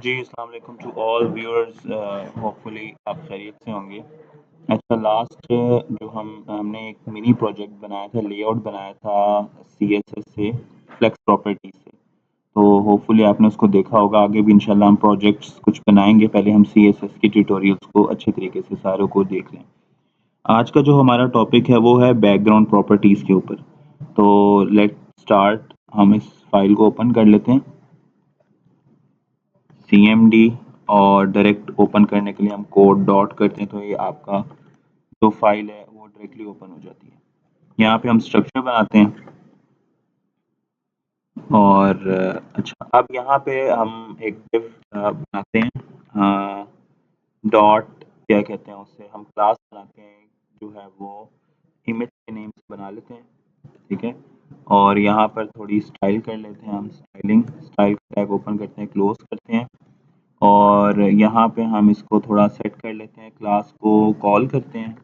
जी, अस्सलाम वालेकुम to all viewers. Hopefully आप खैरियत से होंगे। अच्छा, लास्ट जो हमने एक मिनी प्रोजेक्ट बनाया था, लेआउट बनाया था सीएसएस से, फ्लेक्स प्रॉपर्टी से। तो होपफुली आपने उसको देखा होगा। आगे भी इंशाल्लाह हम प्रोजेक्ट्स कुछ बनाएंगे। पहले हम सीएसएस की ट्यूटोरियल्स को अच्छे तरीके से सारों को देख लें। आज का जो हमारा टॉपिक है वो है बैकग्राउंड प्रॉपर्टीज़ के ऊपर। तो लेट स्टार्ट। हम इस फाइल को ओपन कर लेते हैं, CMD, और डायरेक्ट ओपन करने के लिए हम कोड डॉट करते हैं तो ये आपका जो फाइल है वो डायरेक्टली ओपन हो जाती है। यहाँ पे हम स्ट्रक्चर बनाते हैं और अच्छा, अब यहाँ पे हम एक div बनाते हैं, डॉट क्या कहते हैं उससे, हम क्लास बनाते हैं जो है वो इमेज के नेम से बना लेते हैं, ठीक है। और यहाँ पर थोड़ी स्टाइल कर लेते हैं, हम स्टाइल टैग ओपन करते हैं, क्लोज करते हैं। और यहाँ पे हम इसको थोड़ा सेट कर लेते हैं, क्लास को कॉल करते हैं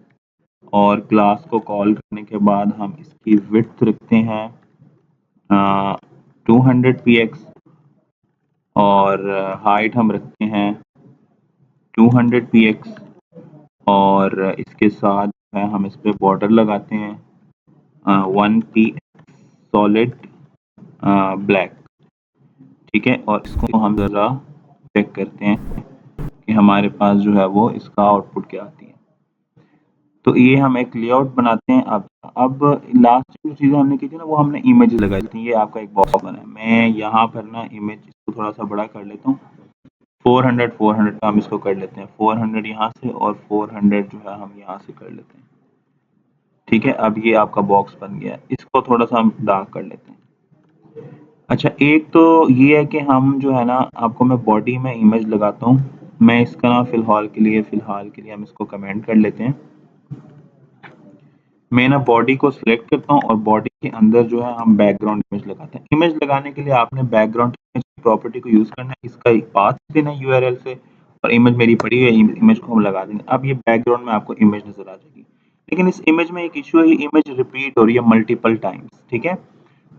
और क्लास को कॉल करने के बाद हम इसकी विड्थ रखते हैं 200 px और हाइट हम रखते हैं 200 px और इसके साथ है हम इस पे बॉर्डर लगाते हैं 1 px सॉलिड ब्लैक, ठीक है। और इसको हम ज़रा चेक करते हैं कि हमारे पास जो है वो इसका आउटपुट क्या आती है। तो ये हम एक लेआउट बनाते हैं। अब लास्ट जो चीज़ें हमने की थी ना, वो हमने इमेज लगाई थी। ये आपका एक बॉक्स बना है। मैं यहाँ पर ना इमेज इसको थोड़ा सा बड़ा कर लेता हूँ, 400 का हम इसको कर लेते हैं, 400 यहाँ से और 400 जो है हम यहाँ से कर लेते हैं, ठीक है। अब ये आपका बॉक्स बन गया है। इसको थोड़ा सा हम डार्क कर लेते हैं। अच्छा, एक तो ये है कि हम जो है ना, आपको मैं बॉडी में इमेज लगाता हूँ। मैं इसका ना फ़िलहाल के लिए हम इसको कमेंट कर लेते हैं। मैं ना बॉडी को सिलेक्ट करता हूँ और बॉडी के अंदर जो है हम बैकग्राउंड इमेज लगाते हैं। इमेज लगाने के लिए आपने बैकग्राउंड इमेज प्रॉपर्टी को यूज़ करना है। इसका एक पाथ देना है URL से और इमेज मेरी पड़ी हुई है, इमेज को हम लगा देंगे। अब ये बैकग्राउंड में आपको इमेज नज़र आ जाएगी। लेकिन इस इमेज में एक इश्यू है, ये इमेज रिपीट हो रही है मल्टीपल टाइम्स, ठीक है।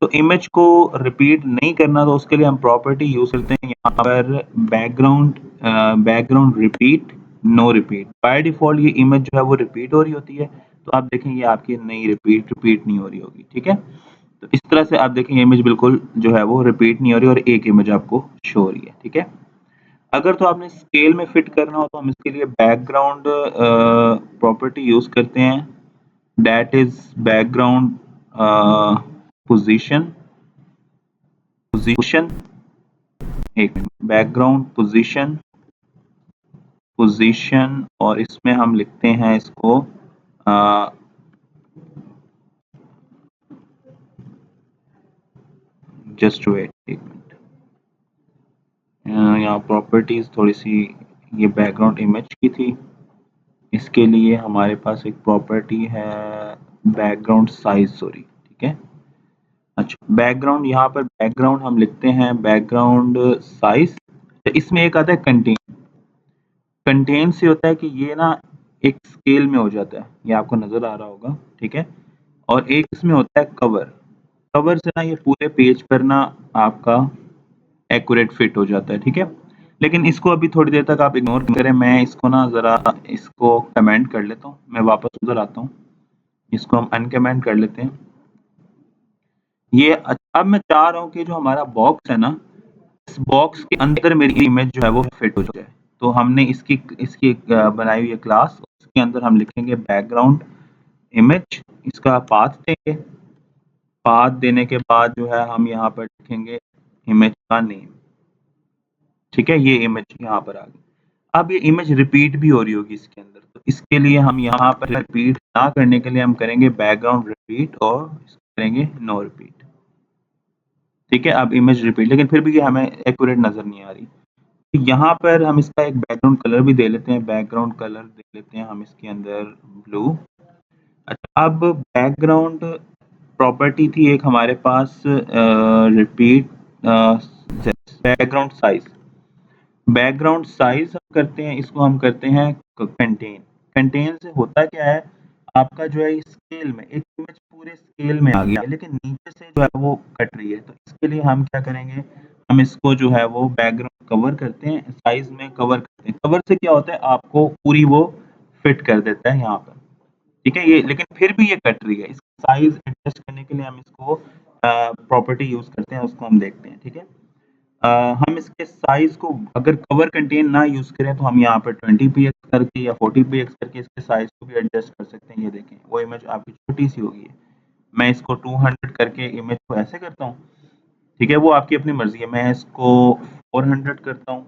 तो इमेज को रिपीट नहीं करना, तो उसके लिए हम प्रॉपर्टी यूज़ करते हैं यहाँ पर background repeat no repeat. By default ये इमेज जो है वो रिपीट हो रही होती है। तो आप देखें ये आपकी नहीं रिपीट नहीं हो रही होगी, ठीक है। तो इस तरह से आप देखें इमेज बिल्कुल जो है वो रिपीट नहीं हो रही और एक इमेज आपको शो हो रही है, ठीक है। अगर तो आपने स्केल में फिट करना हो तो हम इसके लिए बैकग्राउंड प्रॉपर्टी यूज़ करते हैं, दैट इज़ बैकग्राउंड पोजीशन एक मिनट, बैकग्राउंड पोजीशन और इसमें हम लिखते हैं इसको जस्ट वेट एक मिनट। यहाँ प्रॉपर्टीज थोड़ी सी ये बैकग्राउंड इमेज की थी, इसके लिए हमारे पास एक प्रॉपर्टी है बैकग्राउंड साइज, सॉरी, ठीक है। अच्छा, बैकग्राउंड, यहाँ पर बैकग्राउंड हम लिखते हैं बैकग्राउंड साइज। इसमें एक आता है कंटेन से होता है कि ये ना एक स्केल में हो जाता है, ये आपको नजर आ रहा होगा, ठीक है। और एक इसमें होता है कवर से ना ये पूरे पेज पर ना आपका एक्यूरेट फिट हो जाता है, ठीक है। लेकिन इसको अभी थोड़ी देर तक आप इग्नोर करें, मैं इसको ना ज़रा इसको कमेंट कर लेता हूँ, मैं वापस उधर आता हूँ, इसको हम अनकमेंट कर लेते हैं। ये अब मैं चाह रहा हूँ कि जो हमारा बॉक्स है ना, इस बॉक्स के अंदर मेरी इमेज जो है वो फिट हो जाए। तो हमने इसकी इसकी एक बनाई हुई है क्लास, उसके अंदर हम लिखेंगे बैकग्राउंड इमेज, इसका पाथ देंगे। पाथ देने के बाद जो है हम यहाँ पर लिखेंगे इमेज का नेम, ठीक है। ये इमेज यहाँ पर आ गई। अब ये इमेज रिपीट भी हो रही होगी इसके अंदर, तो इसके लिए हम यहाँ पर रिपीट ना करने के लिए हम करेंगे बैकग्राउंड रिपीट और करेंगे नो रिपीट, ठीक है। अब इमेज रिपीट, लेकिन फिर भी ये हमें एक्यूरेट नजर नहीं आ रही। तो यहाँ पर हम इसका एक बैकग्राउंड कलर भी दे लेते हैं, बैकग्राउंड कलर दे लेते हैं हम इसके अंदर ब्लू। अच्छा, अब बैकग्राउंड प्रॉपर्टी थी एक हमारे पास रिपीट बैकग्राउंड साइज हम करते हैं, इसको हम करते हैं कंटेन से होता क्या है, आपका जो है स्केल में एक इमेज पूरे स्केल में आ गया है, लेकिन नीचे से जो है वो कट रही है। तो इसके लिए हम क्या करेंगे, हम इसको जो है वो बैकग्राउंड कवर करते हैं, साइज में कवर करते हैं। कवर से क्या होता है, आपको पूरी वो फिट कर देता है यहाँ पर, ठीक है। ये लेकिन फिर भी ये कट रही है, इसका साइज एडजस्ट करने के लिए हम इसको प्रॉपर्टी यूज करते हैं, उसको हम देखते हैं, ठीक है। हम इसके साइज को अगर कवर कंटेन ना यूज करें तो हम यहाँ पर 20px करके या 40px करके इसके साइज को भी एडजस्ट कर सकते हैं। ये देखें, वो इमेज आपकी छोटी सी होगी, मैं इसको 200 करके इमेज को ऐसे करता हूँ, ठीक है। वो आपकी अपनी मर्जी है, मैं इसको 400 करता हूँ,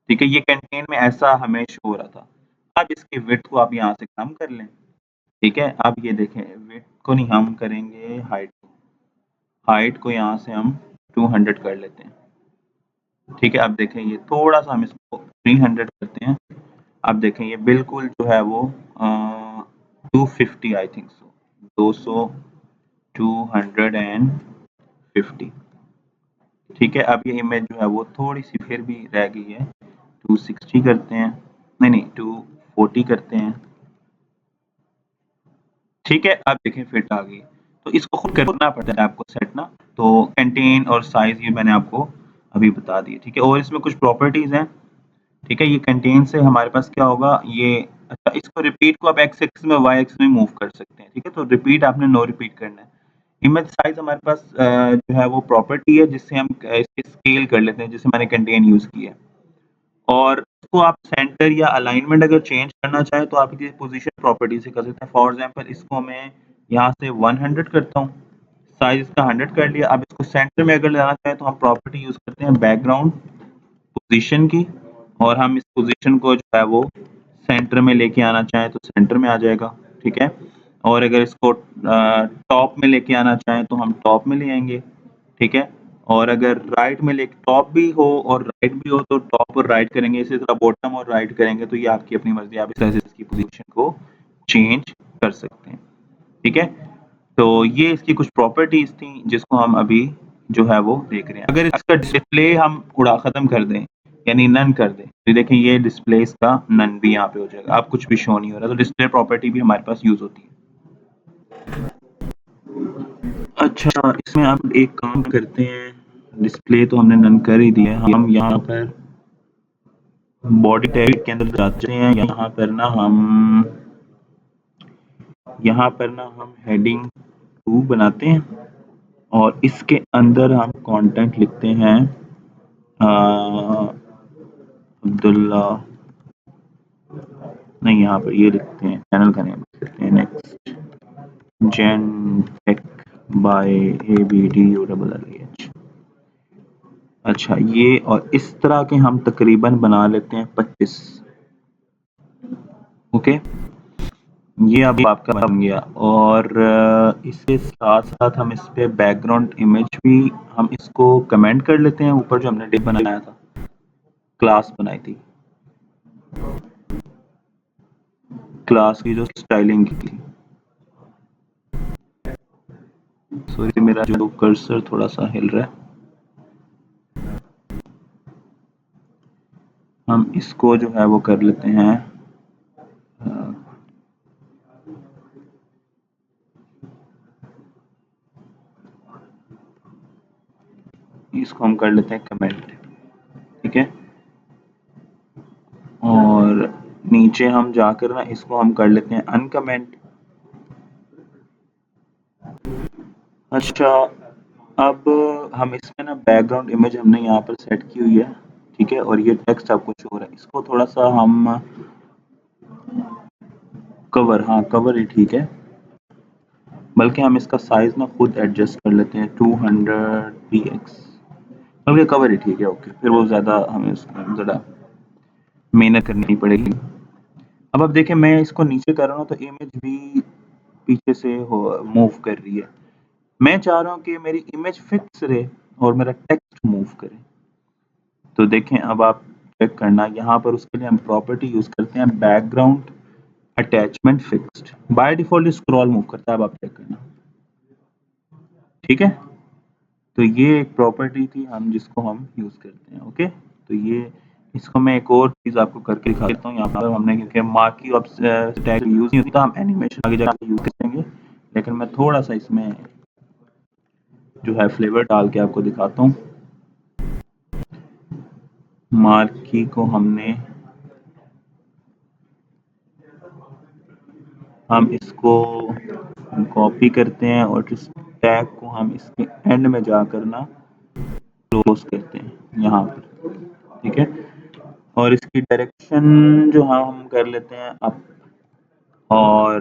ठीक है। ये कंटेन में ऐसा हमें शो हो रहा था। अब इसकी विड्थ को आप यहाँ से कम कर लें, ठीक है। अब ये देखें, विड्थ को नहीं, हम करेंगे हाइट को यहाँ से हम 200 कर लेते हैं, ठीक है। अब देखें, ये थोड़ा सा हम इसको 300 करते हैं। अब देखें, ये बिल्कुल जो है वो 250 आई थिंक सो, 200 250, ठीक है। अब ये इमेज जो है वो थोड़ी सी फिर भी रह गई है, 260 करते हैं, नहीं 240 करते हैं, ठीक है। अब देखें फिट आ गई। तो इसको खुद करना पड़ता है आपको सेट ना, तो कंटेन और साइज ये मैंने आपको अभी बता दिए, ठीक है। और इसमें कुछ प्रॉपर्टीज हैं, ठीक है। ये कंटेन से हमारे पास क्या होगा, ये अच्छा, इसको रिपीट को आप एक्स एक्सिस में वाई एक्सिस में मूव कर सकते हैं, ठीक है। तो रिपीट आपने नो रिपीट करना है। इमेज साइज हमारे पास जो है वो प्रॉपर्टी है जिससे हम इसके स्केल कर लेते हैं, जिससे मैंने कंटेन यूज किया है। और उसको आप सेंटर या अलाइनमेंट अगर चेंज करना चाहें तो आप इसकी पोजीशन प्रॉपर्टी से कर सकते हैं। फॉर एग्जांपल इसको मैं यहाँ से 100 करता हूँ, साइज इसका 100 कर लिया। अब इसको सेंटर में अगर लाना चाहें तो हम प्रॉपर्टी यूज करते हैं बैकग्राउंड पोजीशन की, और हम इस पोजीशन को जो है वो सेंटर में लेके आना चाहें तो सेंटर में आ जाएगा, ठीक है। और अगर इसको टॉप में लेके आना चाहें तो हम टॉप में ले आएंगे, ठीक है। और अगर राइट में ले टॉप भी हो और राइट भी हो तो टॉप और राइट करेंगे, इसी तरह बॉटम और राइट करेंगे, तो ये आपकी अपनी मर्जी, आप इस तरह से इसकी पोजीशन को चेंज कर सकते हैं, ठीक है। तो ये इसकी कुछ प्रॉपर्टीज थी जिसको हम अभी जो है वो देख रहे हैं। अगर इसका डिस्प्ले हम उड़ा खत्म कर दें, यानी नन कर दें, तो देखें ये डिस्प्ले इसका नन भी यहाँ पे हो जाएगा, अब कुछ भी शो नहीं हो रहा। तो डिस्प्ले प्रॉपर्टी भी हमारे पास यूज होती है। अच्छा, इसमें आप एक काम करते हैं, डिस्प्ले तो हमने नन कर ही दिया है। हम यहाँ पर बॉडी टैग के अंदर जाते हैं, यहाँ पर ना हम हेडिंग 2 बनाते हैं और इसके अंदर हम कंटेंट लिखते हैं अब्दुल्ला, नहीं यहाँ पर ये लिखते हैं, चैनल का नेम लिखते हैं next gen tech by ABDULLAH। अच्छा, ये और इस तरह के हम तकरीबन बना लेते हैं 25, ओके। ये अब आपका बन गया। और इसके साथ साथ हम इस पे बैकग्राउंड इमेज भी हम इसको कमेंट कर लेते हैं, ऊपर जो हमने डिव बनाया था, क्लास बनाई थी, क्लास की जो स्टाइलिंग की थी। सॉरी, मेरा जो कर्सर थोड़ा सा हिल रहा है, हम इसको जो है वो कर लेते हैं इसको हम कर लेते हैं कमेंट, ठीक है। और नीचे हम जाकर ना इसको हम कर लेते हैं अनकमेंट। अच्छा, अब हम इसमें ना बैकग्राउंड इमेज हमने यहाँ पर सेट की हुई है, ठीक है। और ये टेक्स्ट आपको शो हो रहा है, इसको थोड़ा सा हम कवर, हाँ कवर ही ठीक है, बल्कि हम इसका साइज ना खुद एडजस्ट कर लेते हैं 200px, बल्कि कवर ही ठीक है, ओके। फिर वो ज़्यादा हमें उसमें ज़रा मेहनत करनी पड़ेगी। अब आप देखें, मैं इसको नीचे कर रहा हूँ तो इमेज भी पीछे से मूव कर रही है। मैं चाह रहा हूँ कि मेरी इमेज फिक्स रहे और मेरा टेक्स्ट मूव करे। तो देखें, अब आप चेक करना, यहाँ पर उसके लिए हम प्रॉपर्टी यूज करते हैं background attachment fixed, by default scroll move करता है, अब आप चेक करना, ठीक है। तो ये एक प्रॉपर्टी थी हम जिसको हम यूज करते हैं, ओके। तो ये इसको मैं एक और चीज आपको करके दिखा देता हूँ। यहाँ पर हमने, क्योंकि मार्की टैग यूज नहीं होता, हम एनिमेशन आगे जाकर यूज करेंगे, लेकिन मैं थोड़ा सा इसमें जो है फ्लेवर डाल के आपको दिखाता हूँ। मार्की को हम इसको कॉपी करते हैं और इस टैग को हम इसके एंड में जाकर ना क्लोज करते हैं यहाँ पर, ठीक है। और इसकी डायरेक्शन जो हम कर लेते हैं अप, और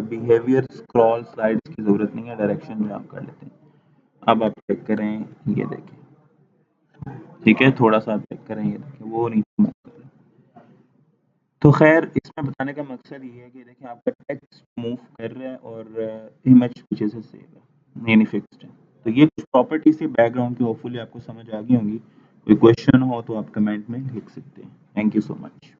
बिहेवियर स्क्रॉल स्लाइड्स की ज़रूरत नहीं है, डायरेक्शन में आप कर लेते हैं। अब आप चेक करें, ये देखें, ठीक है, थोड़ा सा आप चेक करें, ये देखें वो नीचे मूव कर रहा है। तो खैर इसमें बताने का मकसद ये है कि देखिए आपका टेक्स्ट मूव कर रहा है और इमेज पीछे से सेव है, यानी फिक्स्ड है। तो ये कुछ प्रॉपर्टी से बैकग्राउंड की होपफुली आपको समझ आ गई होंगी। कोई क्वेश्चन हो तो आप कमेंट में लिख सकते हैं। Thank you so much.